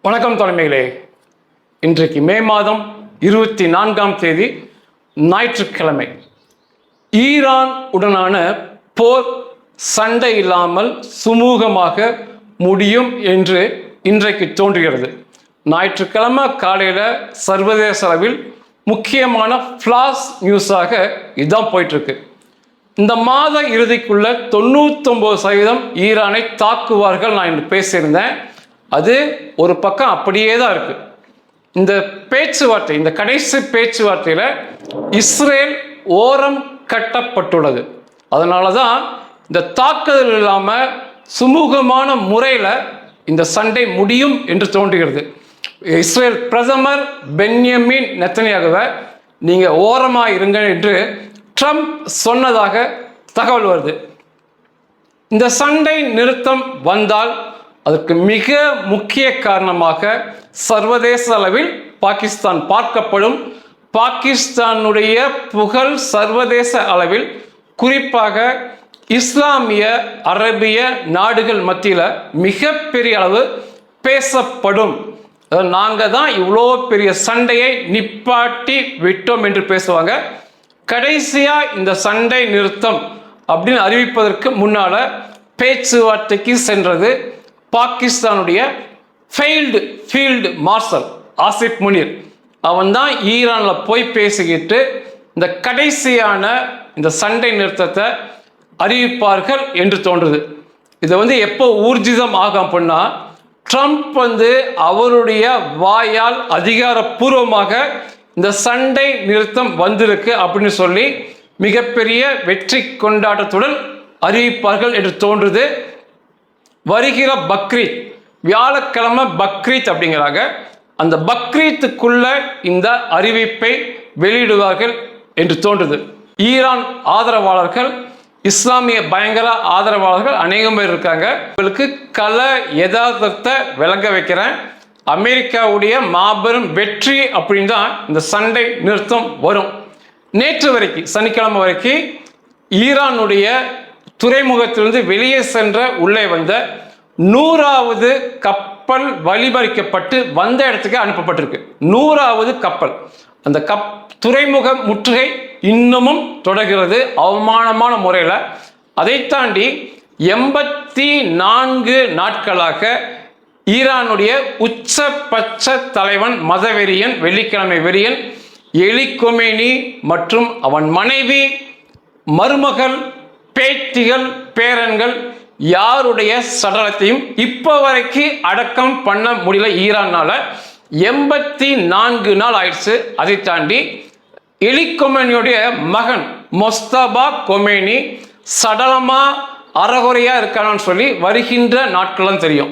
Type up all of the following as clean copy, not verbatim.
வணக்கம் தலைமைகளே. இன்றைக்கு மே மாதம் 24ஆம் தேதி ஞாயிற்றுக்கிழமை. ஈரான் உடனான போர் சண்டை இல்லாமல் சுமூகமாக முடியும் என்று இன்றைக்கு தோன்றுகிறது. ஞாயிற்றுக்கிழமை காலையில் சர்வதேச அளவில் முக்கியமான ஃப்ளாஷ் நியூஸாக இதுதான் போயிட்டுருக்கு. இந்த மாத இறுதிக்குள்ள 99% ஈரானை தாக்குவார்கள் நான் இன்று பேசியிருந்தேன். அது ஒரு பக்கம் அப்படியே தான் இருக்கு. இந்த பேச்சுவார்த்தை, இந்த கடைசி பேச்சுவார்த்தையில் இஸ்ரேல் ஓரம் கட்டப்பட்டுள்ளது. அதனால தான் இந்த தாக்குதல் இல்லாமல் சுமூகமான முறையில் இந்த சண்டை முடியும் என்று தோன்றுகிறது. இஸ்ரேல் பிரதமர் பென்யமின் நெத்தன்யாகுவை நீங்கள் ஓரமாக இருங்க என்று ட்ரம்ப் சொன்னதாக தகவல் வருது. இந்த சண்டை நிறுத்தம் வந்தால் அதற்கு மிக முக்கிய காரணமாக சர்வதேச அளவில் பாகிஸ்தான் பார்க்கப்படும். பாகிஸ்தானுடைய புகழ் சர்வதேச அளவில், குறிப்பாக இஸ்லாமிய அரபிய நாடுகள் மத்தியில் மிகப்பெரிய அளவு பேசப்படும். நாங்கள் தான் இவ்வளோ பெரிய சண்டையை நிப்பாட்டி விட்டோம் என்று பேசுவாங்க. கடைசியாக இந்த சண்டை நிறுத்தம் அப்படின்னு அறிவிப்பதற்கு முன்னால் பேச்சுவார்த்தைக்கு சென்றது பாகிஸ்தானுடைய ஃபீல்டு மார்ஷல் ஆசிப் முனீர். அவன் தான் ஈரானில் போய் பேசிக்கிட்டு இந்த கடைசியான இந்த சண்டை நிறுத்தத்தை அறிவிப்பார்கள் என்று தோன்றுது. இதை எப்போ ஊர்ஜிதம் ஆகும் அப்படின்னா, ட்ரம்ப் அவருடைய வாயால் அதிகாரப்பூர்வமாக இந்த சண்டை நிறுத்தம் வந்திருக்கு அப்படின்னு சொல்லி மிகப்பெரிய வெற்றி கொண்டாட்டத்துடன் அறிவிப்பார்கள் என்று தோன்றுது. வருகிற பக்ரீத், வியாழக்கிழமை பக்ரீத் அப்படிங்கிறாங்க. அந்த பக்ரீத்துக்குள்ள இந்த அறிவிப்பை வெளியிடுவார்கள் என்று தோன்றுது. ஈரான் ஆதரவாளர்கள், இஸ்லாமிய பயங்கர ஆதரவாளர்கள் அநேகம் பேர் இருக்காங்க. உங்களுக்கு யதார்த்தத்தை விளங்க வைக்கிறேன். அமெரிக்காவுடைய மாபெரும் வெற்றி அப்படின்னு தான் இந்த சண்டை நிறுத்தம் வரும். நேற்று வரைக்கும், சனிக்கிழமை வரைக்கும், ஈரானுடைய துறைமுகத்திலிருந்து வெளியே சென்ற உள்ளே வந்த 100வது கப்பல் வழிமறிக்கப்பட்டு வந்த இடத்துக்கு அனுப்பப்பட்டிருக்கு. 100வது கப்பல். அந்த துறைமுக முற்றுகை இன்னமும் தொடர்கிறது அவமானமான முறையில். அதை தாண்டி 84 நாட்களாக ஈரானுடைய உச்சபட்ச தலைவன், மதவெறியன், வெள்ளிக்கிழமை வெறியன் எலி கொமேனி மற்றும் அவன் மனைவி, மருமகள், பேத்திகள், பேரன்கள் யாருடைய சடலத்தையும் இப்போ வரைக்கும் அடக்கம் பண்ண முடியல ஈரானால. 84 நாள் ஆயிடுச்சு. அதை தாண்டி எலி கொமேனியுடைய மகன் மொஸ்தபா கொமேனி சடலமா அறகுறையா இருக்கானு சொல்லி வருகின்ற நாட்களும் தெரியும்.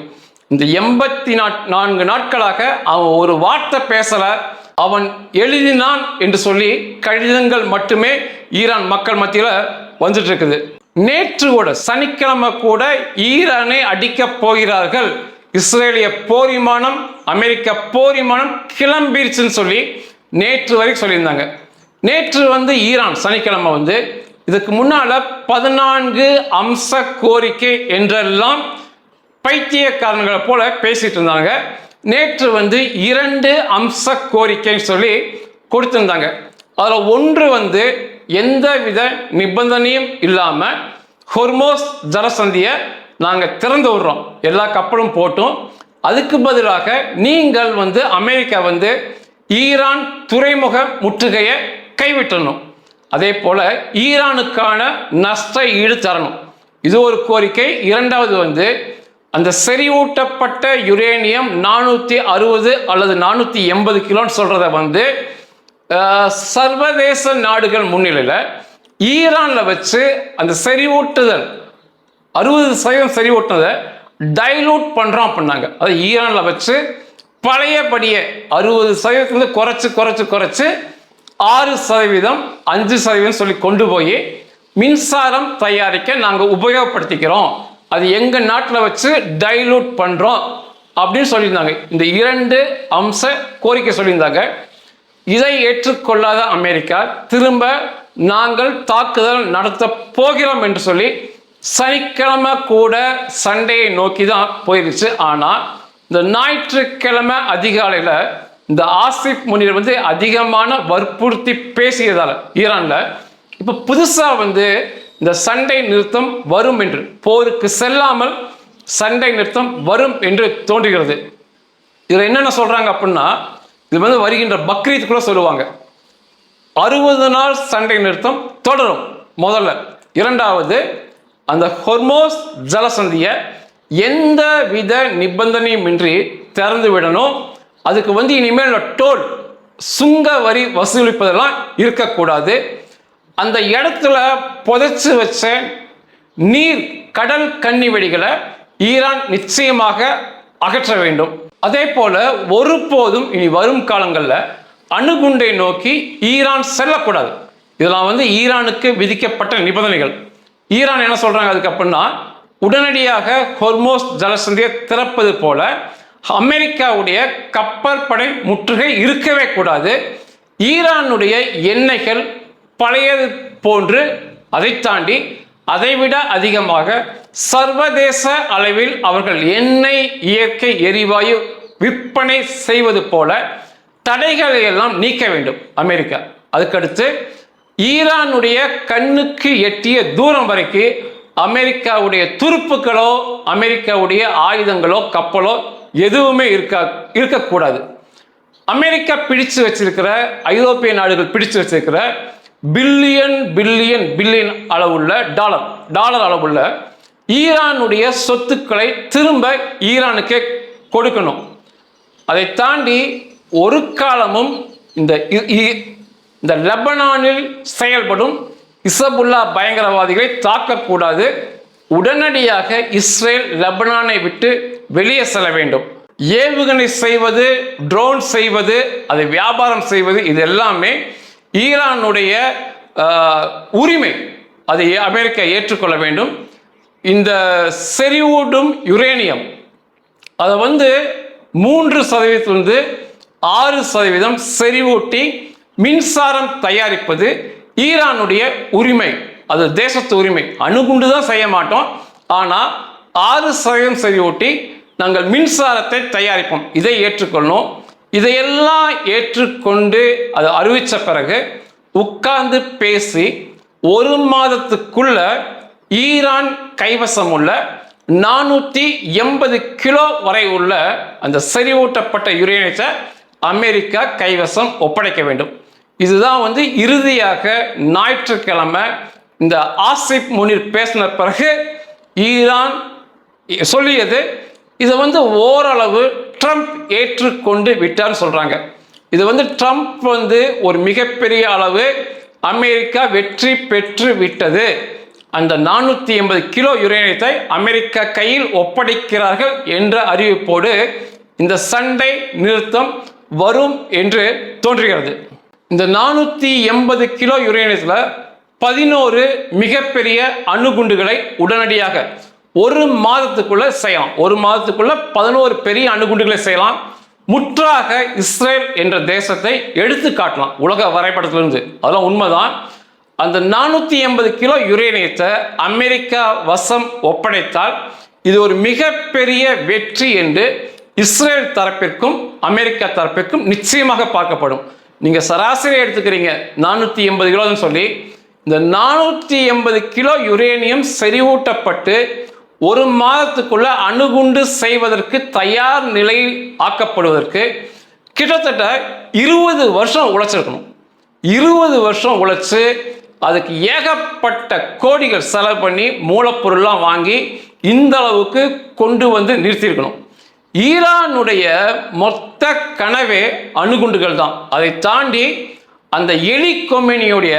இந்த 84 நாட்களாக அவன் ஒரு வார்த்தை பேசல. அவன் எழுதினான் என்று சொல்லி கடிதங்கள் மட்டுமே ஈரான் மக்கள் மத்தியில் வந்துட்டு இருக்குது. நேற்று கூட, சனிக்கிழமை கூட, ஈரானை அடிக்க போகிறார்கள், இஸ்ரேலிய போர் விமானம், அமெரிக்க போர் விமானம் கிளம்பிருச்சுன்னு சொல்லி நேற்று வரைக்கும் சொல்லியிருந்தாங்க. நேற்று ஈரான் சனிக்கிழமை இதுக்கு முன்னால 14 அம்ச கோரிக்கை என்றெல்லாம் பைத்தியக்காரங்களை போல பேசிட்டு இருந்தாங்க. நேற்று 2 அம்ச கோரிக்கைன்னு சொல்லி கொடுத்திருந்தாங்க. அதில் ஒன்று எந்தவித நிபந்தனையும் இல்லாமல் ஹொர்மோஸ் ஜலசந்தியை நாங்கள் திறந்து விடுறோம், எல்லா கப்பலும் போட்டும். அதுக்கு பதிலாக நீங்கள் அமெரிக்கா ஈரான் துறைமுக முற்றுகையை கைவிட்டணும். அதே போல ஈரானுக்கான நஷ்ட ஈடு தரணும். இது ஒரு கோரிக்கை. இரண்டாவது அந்த செறிவூட்டப்பட்ட யுரேனியம் 460 அல்லது 480 கிலோன்னு சொல்றத சர்வதேச நாடுகள் முன்னிலையில் ஈரான்ல வச்சு அந்த செறிவூட்டுதல் 60% செறிவூட்டுனதை டைலூட் பண்றோம் அப்படின்னாங்க. அது ஈரான்ல வச்சு பழையபடியே 60% குறைச்சு 6%, 5% சொல்லி கொண்டு போய் மின்சாரம் தயாரிக்க நாங்கள் உபயோகப்படுத்திக்கிறோம், அது எங்க நாட்டில் வச்சு டைலூட் பண்றோம் அப்படின்னு சொல்லியிருந்தாங்க. இந்த 2 அம்ச கோரிக்கை சொல்லியிருந்தாங்க. இதை ஏற்றுக்கொள்ளாத அமெரிக்கா திரும்ப நாங்கள் தாக்குதல் நடத்த போகிறோம் என்று சொல்லி சனிக்கிழமை கூட சண்டையை நோக்கி தான் போயிருச்சு. ஆனால் இந்த ஞாயிற்றுக்கிழமை அதிகாலையில் இந்த ஆசிப் முனிர் வந்து அதிகமான வற்புறுத்தி பேசியதால் ஈரானில் இப்போ புதுசாக வந்து இந்த சண்டை நிறுத்தம் வரும் என்று, போருக்கு செல்லாமல் சண்டை நிறுத்தம் வரும் என்று தோன்றுகிறது. இதில் என்னென்ன சொல்கிறாங்க அப்படின்னா, இது வந்து வருகின்ற பக்ரீத் கூட சொல்லுவாங்க. 60 நாள் சண்டை நிறுத்தம் தொடரும் முதல்ல. இரண்டாவது, அந்த ஹொர்மோஸ் ஜலசந்தியை எந்த வித நிபந்தனையும் இன்றி திறந்து விடணும். அதுக்கு வந்து இனிமேல் டோல் சுங்க வரி வசூலிப்பதெல்லாம் இருக்கக்கூடாது. அந்த இடத்துல புதைச்சு வச்ச நீர் கடல் கன்னி வெடிகளை ஈரான் நிச்சயமாக அகற்ற வேண்டும். அதே போல ஒருபோதும் இனி வரும் காலங்களில் அணுகுண்டை நோக்கி ஈரான் செல்லக்கூடாது. இதெல்லாம் வந்து ஈரானுக்கு விதிக்கப்பட்ட நிபந்தனைகள். ஈரான் என்ன சொல்றாங்க அதுக்கு அப்படின்னா, உடனடியாக ஹொர்மோஸ் ஜலசந்தியை திறப்பது போல அமெரிக்காவுடைய கப்பற்படை முற்றுகை இருக்கவே கூடாது. ஈரானுடைய எண்ணெய்கள் பழையது போன்று, அதை தாண்டி அதைவிட அதிகமாக சர்வதேச அளவில் அவர்கள் எண்ணெய் இயற்கை எரிவாயு விற்பனை செய்வது போல தடைகளை எல்லாம் நீக்க வேண்டும் அமெரிக்கா. அதுக்கடுத்து ஈரானுடைய கண்ணுக்கு எட்டிய தூரம் வரைக்கும் அமெரிக்காவுடைய துருப்புக்களோ அமெரிக்காவுடைய ஆயுதங்களோ கப்பலோ எதுவுமே இருக்கக்கூடாது. அமெரிக்கா பிடிச்சு வச்சிருக்கிற, ஐரோப்பிய நாடுகள் பிடிச்சு வச்சிருக்கிற பில்லியன் அளவுள்ள டாலர் அளவுள்ள ஈரானுடைய சொத்துக்களை திரும்ப ஈரானுக்கு கொடுக்கணும். அதை தாண்டி ஒரு காலமும் இந்த லெபனானில் செயல்படும் இசபுல்லா பயங்கரவாதிகளை தாக்கக்கூடாது. உடனடியாக இஸ்ரேல் லெபனானை விட்டு வெளியே செல்ல வேண்டும். ஏவுகணை செய்வது, ட்ரோன் செய்வது, அதை வியாபாரம் செய்வது, இது எல்லாமே ஈரானுடைய உரிமை. அதை அமெரிக்கா ஏற்றுக்கொள்ள வேண்டும். இந்த செறிவூட்டும் யுரேனியம் அதை வந்து 3% 6% செறிவூட்டி மின்சாரம் தயாரிப்பது ஈரானுடைய உரிமை, அது தேசத்து உரிமை. அணுகுண்டு தான் செய்ய மாட்டோம், ஆனால் 6% செறிவூட்டி நாங்கள் மின்சாரத்தை தயாரிப்போம். இதை ஏற்றுக்கொள்ளணும். இதையெல்லாம் ஏற்றுக்கொண்டு அதை அறிவித்த பிறகு உட்கார்ந்து பேசி 1 மாதத்துக்குள்ள ஈரான் கைவசம் உள்ள 480 கிலோ வரை உள்ள அந்த செறிவூட்டப்பட்ட யுரேனியத்தை அமெரிக்கா கைவசம் ஒப்படைக்க வேண்டும். இதுதான் வந்து இறுதியாக ஞாயிற்றுக்கிழமை இந்த ஆசிப் முனிர் பேசின பிறகு ஈரான் சொல்லியது. இதை வந்து ஓரளவு ட்ரம்ப் ஏற்றுக்கொண்டு விட்டார்னு சொல்றாங்க. இது வந்து ட்ரம்ப் வந்து ஒரு மிகப்பெரிய அளவு அமெரிக்கா வெற்றி பெற்று விட்டது, அந்த 480 கிலோ யுரேனியத்தை அமெரிக்கா கையில் ஒப்படைக்கிறார்கள் என்ற அறிவிப்போடு இந்த சண்டை நிறுத்தம் வரும் என்று தோன்றுகிறது. இந்த 480 கிலோ யுரேனியத்தில் 11 மிகப்பெரிய அணுகுண்டுகளை உடனடியாக 1 மாதத்துக்குள்ள செய்யலாம். 1 மாதத்துக்குள்ள 11 பெரிய அணுகுண்டுகளை செய்யலாம். முற்றாக இஸ்ரேல் என்ற தேசத்தை எடுத்து காட்டலாம் உலக வரைபடத்திலிருந்து. அதெல்லாம் உண்மைதான். அந்த 480 கிலோ யுரேனியத்தை அமெரிக்கா வசம் ஒப்படைத்தால் இது ஒரு மிகப்பெரிய வெற்றி என்று இஸ்ரேல் தரப்பிற்கும் அமெரிக்கா தரப்பிற்கும் நிச்சயமாக பார்க்கப்படும். நீங்க சராசரி எடுத்துக்கிறீங்க 480 கிலோன்னு சொல்லி, இந்த 480 கிலோ யுரேனியம் செறிவூட்டப்பட்டு 1 மாதத்துக்குள்ள அணுகுண்டு செய்வதற்கு தயார் நிலையில் ஆக்கப்படுவதற்கு கிட்டத்தட்ட 20 வருஷம் உழைச்சிருக்கணும். 20 வருஷம் உழைச்சு அதுக்கு ஏகப்பட்ட கோடிகள் செலவு பண்ணி மூலப்பொருள்லாம் வாங்கி இந்த அளவுக்கு கொண்டு வந்து நிறுத்தியிருக்கணும். ஈரானுடைய மொத்த கனவே அணுகுண்டுகள் தான். அதை தாண்டி அந்த எலி கொமெனியுடைய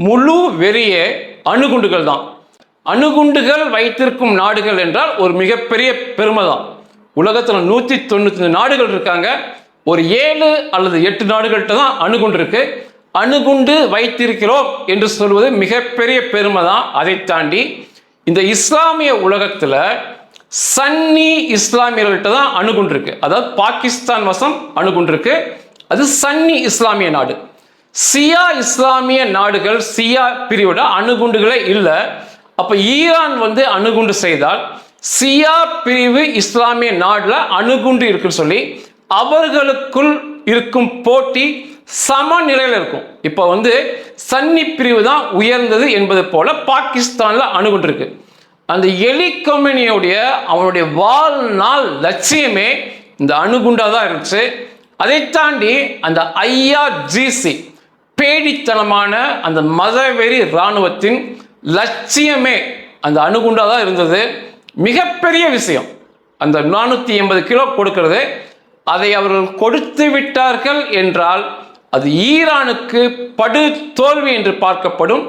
முழு வெறிய அணுகுண்டுகள் தான். அணுகுண்டுகள் வைத்திருக்கும் நாடுகள் என்றால் ஒரு மிகப்பெரிய பெருமை தான். உலகத்தில் 195 நாடுகள் இருக்காங்க. ஒரு 7 அல்லது 8 நாடுகள்கிட்ட தான் அணுகுண்டு இருக்கு. அணுகுண்டு வைத்திருக்கிறோம் என்று சொல்வது மிகப்பெரிய பெருமை தான். அதை தாண்டி இந்த இஸ்லாமிய உலகத்தில் சன்னி இஸ்லாமியர்கள்ட்ட தான் அணுகுண்டு இருக்கு. அதாவது பாகிஸ்தான் வசம் அணுகுண்டு இருக்கு. அது சன்னி இஸ்லாமிய நாடு. சியா இஸ்லாமிய நாடுகள், சியா பிரிவோட அணுகுண்டுகளே இல்லை. அப்ப ஈரான் வந்து அணுகுண்டு செய்தால் சியா பிரிவு இஸ்லாமிய நாடுல அணுகுண்டு இருக்குன்னு சொல்லி அவர்களுக்குள் இருக்கும் போட்டி சமநிலையில் இருக்கும். இப்போ சன்னி பிரிவு தான் உயர்ந்தது என்பது போல பாகிஸ்தான்ல அணுகுண்டு இருக்கு. அந்த எலி கொமேனியுடைய அவனுடைய வாழ்நாள் லட்சியமே இந்த அணுகுண்டா தான் இருந்துச்சு. அதை தாண்டி அந்த IRGC பேடித்தனமான அந்த மதவெறி இராணுவத்தின் லட்சியமே அந்த அணுகுண்டா தான் இருந்தது. மிகப்பெரிய விஷயம் அந்த 480 கிலோ கொடுக்கிறது. அதை அவர்கள் கொடுத்து விட்டார்கள் என்றால் அது ஈரானுக்கு படு தோல்வி என்று பார்க்கப்படும்.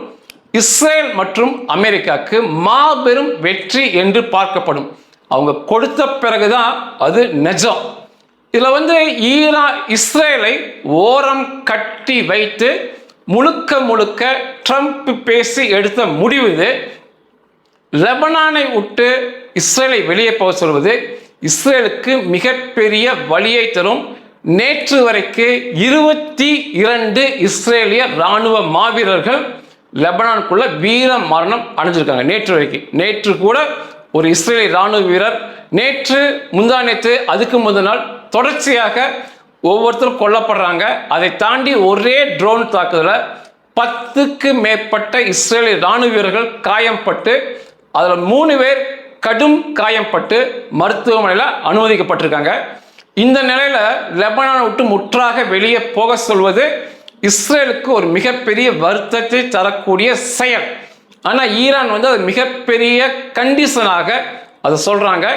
இஸ்ரேல் மற்றும் அமெரிக்காவுக்கு மாபெரும் வெற்றி என்று பார்க்கப்படும். அவங்க கொடுத்த பிறகுதான் அது நிஜம். இதுல இஸ்ரேலை ஓரம் கட்டி வைத்து முழுக்க ட்ரம்ப் பேசி எடுத்த முடிவு இது. லெபனானை விட்டு இஸ்ரேலை வெளியே போக சொல்வது இஸ்ரேலுக்கு மிகப்பெரிய வலியை தரும். நேற்று வரைக்கு 22 இஸ்ரேலிய இராணுவ மாவீரர்கள் லெபனானுக்குள்ள வீர மரணம் அடைஞ்சிருக்காங்க. நேற்று கூட ஒரு இஸ்ரேலிய இராணுவ வீரர், நேற்று முந்தானேத்து அதுக்கு முதல் நாள் தொடர்ச்சியாக ஒவ்வொருத்தரும் கொல்லப்படுறாங்க. அதை தாண்டி ஒரே ட்ரோன் தாக்குதல 10க்கு மேற்பட்ட இஸ்ரேலிய இராணுவ வீரர்கள் காயம்பட்டு அதில் 3 பேர் கடும் காயம்பட்டு மருத்துவமனையில் அனுமதிக்கப்பட்டிருக்காங்க. இந்த நிலையில லெபனானை விட்டு முற்றாக வெளியே போக சொல்வது இஸ்ரேலுக்கு ஒரு மிகப்பெரிய வருத்தத்தை தரக்கூடிய செயல். ஆனால் ஈரான் அது மிகப்பெரிய கண்டிஷனாக அதை சொல்றாங்க.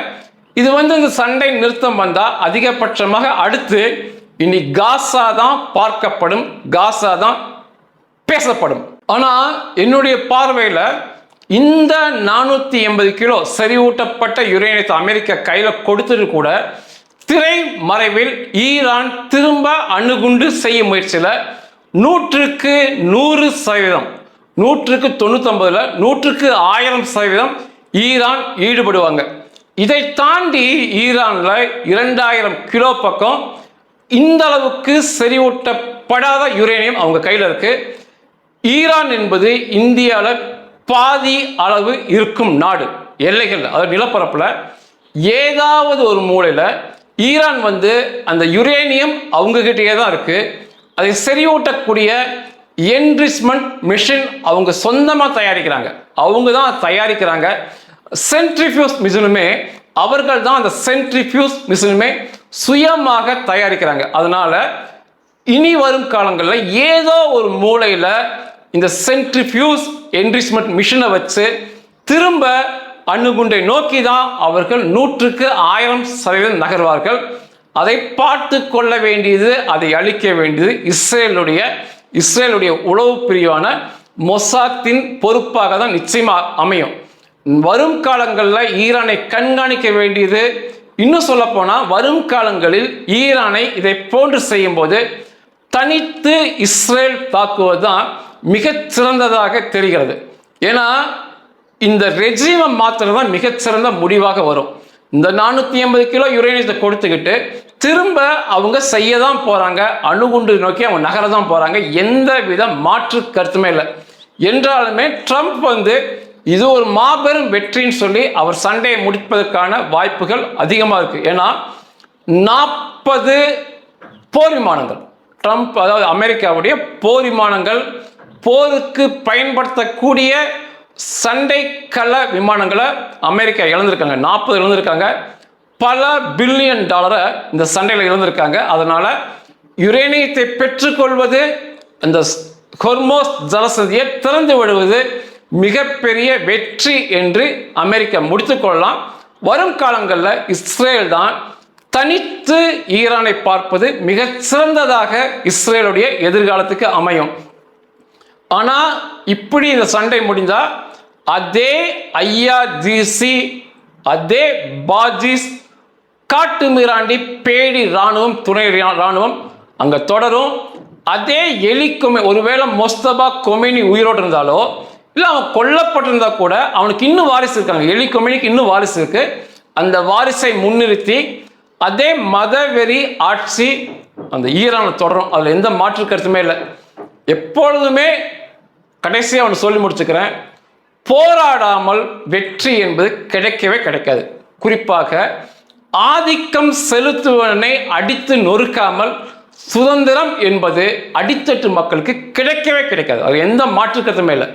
இது இந்த சண்டை நிறுத்தம் வந்தா அதிகபட்சமாக அடுத்து இனி காசா தான் பார்க்கப்படும், காசா தான் பேசப்படும். ஆனா என்னுடைய பார்வையில் இந்த 480 கிலோ செறிவூட்டப்பட்ட யுரேனியத்தை அமெரிக்கா கையில கொடுத்துட்டு கூட திரை மறைவில் ஈரான் திரும்ப அணுகுண்டு செய்ய முயற்சியில 100க்கு 100%, 100க்கு 99, 100க்கு 1000% ஈரான் ஈடுபடுவாங்க. இதை தாண்டி ஈரான்ல 2000 கிலோ பக்கம் இந்த அளவுக்கு செறிவூட்டப்படாத யுரேனியம் அவங்க கையில் இருக்கு. ஈரான் என்பது இந்தியாவில் பாதி அளவு இருக்கும் நாடு. எல்லைகள் அதாவது நிலப்பரப்புல ஏதாவது ஒரு மூலையில ஈரான் அந்த யுரேனியம் அவங்க கிட்டே தான் இருக்கு. அதை செறிவூட்டக்கூடிய என்ரிச்மெண்ட் மிஷின் அவங்க சொந்தமா தயாரிக்கிறாங்க, அவங்க தான் தயாரிக்கிறாங்க. சென்ட்ரிஃபியூஸ் மிஷினுமே அவர்கள் தான் அந்த சென்ட்ரிஃபியூஸ் மிஷினுமே சுயமாக தயாரிக்கிறாங்க. அதனால இனி வரும் காலங்களில் ஏதோ ஒரு மூலையில இந்த சென்ட்ரிஃபியூஸ் என்ரிச்மெண்ட் மிஷினை வச்சு திரும்ப அணுகுண்டை நோக்கி தான் அவர்கள் 100க்கு 1000% நகர்வார்கள். அதை பார்த்து கொள்ள வேண்டியது, அதை அழிக்க வேண்டியது இஸ்ரேலுடைய உளவு பிரிவான மொசாத்தின் பொறுப்பாக தான் நிச்சயமா அமையும். வரும் காலங்களில் ஈரானை கண்காணிக்க வேண்டியது. இன்னும் சொல்ல போனா வரும் காலங்களில் ஈரானை இதை போன்று செய்யும் போது தனித்து இஸ்ரேல் தாக்குவதுதான் மிகச் சிறந்ததாக தெரிகிறது. ஏன்னா இந்த ரெஜிமை மாத்திரம் தான் மிகச்சிறந்த முடிவாக வரும். இந்த 480 கிலோ யுரேனியத்தை கொடுத்துக்கிட்டு திரும்ப அவங்க செய்ய தான் போறாங்க, அணுகுண்டு நோக்கி அவங்க நகர தான் போறாங்க. எந்த வித மாற்று கருத்துமே இல்லை. என்றாலுமே ட்ரம்ப் இது ஒரு மாபெரும் வெற்றின்னு சொல்லி அவர் சண்டையை முடிப்பதற்கான வாய்ப்புகள் அதிகமாக இருக்கு. ஏன்னா 40 போர் விமானங்கள் ட்ரம்ப், அதாவது அமெரிக்காவுடைய போர் விமானங்கள், போருக்கு பயன்படுத்தக்கூடிய சண்டை கள விமானங்களை அமெரிக்கா இழந்திருக்காங்க. 40 இழந்திருக்காங்க. பல பில்லியன் டாலரை இந்த சண்டையில் இழந்திருக்காங்க. அதனால யுரேனியத்தை பெற்றுக்கொள்வது, அந்த ஹொர்மோஸ் ஜலசந்தியை திறந்து விடுவது மிகப்பெரிய வெற்றி என்று அமெரிக்கா முடித்துக்கொள்ளலாம். வரும் காலங்களில் இஸ்ரேல் தான் தனித்து ஈரானை பார்ப்பது மிக சிறந்ததாக இஸ்ரேலுடைய எதிர்காலத்துக்கு அமையும். ஆனா இப்படி இந்த சண்டை முடிந்தா அதே IRGC, அதே பாஜிஸ், காட்டு மிராண்டி பேடி ராணுவம், துணை ராணுவம் அங்க தொடரும். அதே எலிக்குமே ஒருவேளை மொஸ்தபா கொமேனி உயிரோடு இருந்தாலோ இல்லை அவன் கொல்லப்பட்டிருந்தா கூட அவனுக்கு இன்னும் வாரிசு இருக்காங்க. எலி கொமேனிக்கு இன்னும் வாரிசு இருக்கு. அந்த வாரிசை முன்னிறுத்தி அதே மதவெறி ஆட்சி அந்த ஈரானை தொடரும். அதில் எந்த மாற்று கருத்துமே இல்லை. எப்பொழுதுமே கடைசியாக அவனை சொல்லி முடிச்சுக்கிறேன், போராடாமல் வெற்றி என்பது கிடைக்கவே கிடைக்காது. குறிப்பாக ஆதிக்கம் செலுத்துவனை அடித்து நொறுக்காமல் சுதந்திரம் என்பது அடித்தட்டு மக்களுக்கு கிடைக்கவே கிடைக்காது. அது எந்த மாற்று கருத்துமே இல்லை.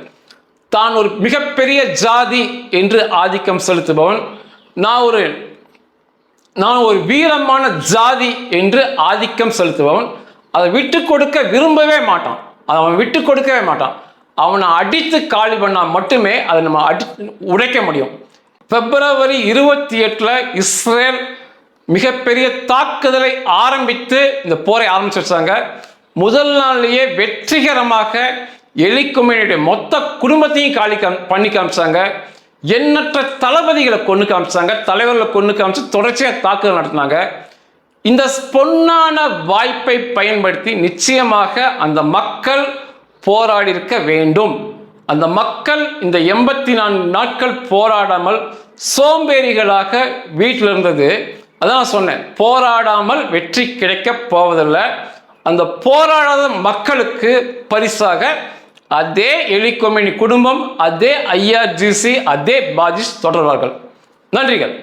தான் ஒரு மிகப்பெரிய ஜாதி என்று ஆதிக்கம் செலுத்துபவன், நான் ஒரு வீரமான ஜாதி என்று ஆதிக்கம் செலுத்துபவன் அதை விட்டு கொடுக்க விரும்பவே மாட்டான். அவன் விட்டு கொடுக்கவே மாட்டான். அவனை அடித்து காலி பண்ணால் மட்டுமே அதை நம்ம உடைக்க முடியும். பிப்ரவரி 28 இஸ்ரேல் மிகப்பெரிய தாக்குதலை ஆரம்பித்து இந்த போரை ஆரம்பிச்சு வச்சாங்க. முதல் நாள்லேயே வெற்றிகரமாக எலி கொமேனியுடைய மொத்த குடும்பத்தையும் பண்ணி காமிச்சாங்க. எண்ணற்ற தளபதிகளை கொண்டு காமிச்சாங்க, தலைவர்களை கொண்டு காமிச்சு தொடர்ச்சியாக தாக்குதல் நடத்தினாங்க. இந்த பொன்னான வாய்ப்பை பயன்படுத்தி நிச்சயமாக அந்த மக்கள் போராடி இருக்க வேண்டும். அந்த மக்கள் இந்த 84 நாட்கள் போராடாமல் சோம்பேறிகளாக வீட்டில் இருந்தது. அதான் சொன்னேன், போராடாமல் வெற்றி கிடைக்க போவதில்லை. அந்த போராடாத மக்களுக்கு பரிசாக அதே எலி கொமேனி குடும்பம், அதே IRGC, அதே பாஜிஸ் தொடர்வார்கள். நன்றிகள்.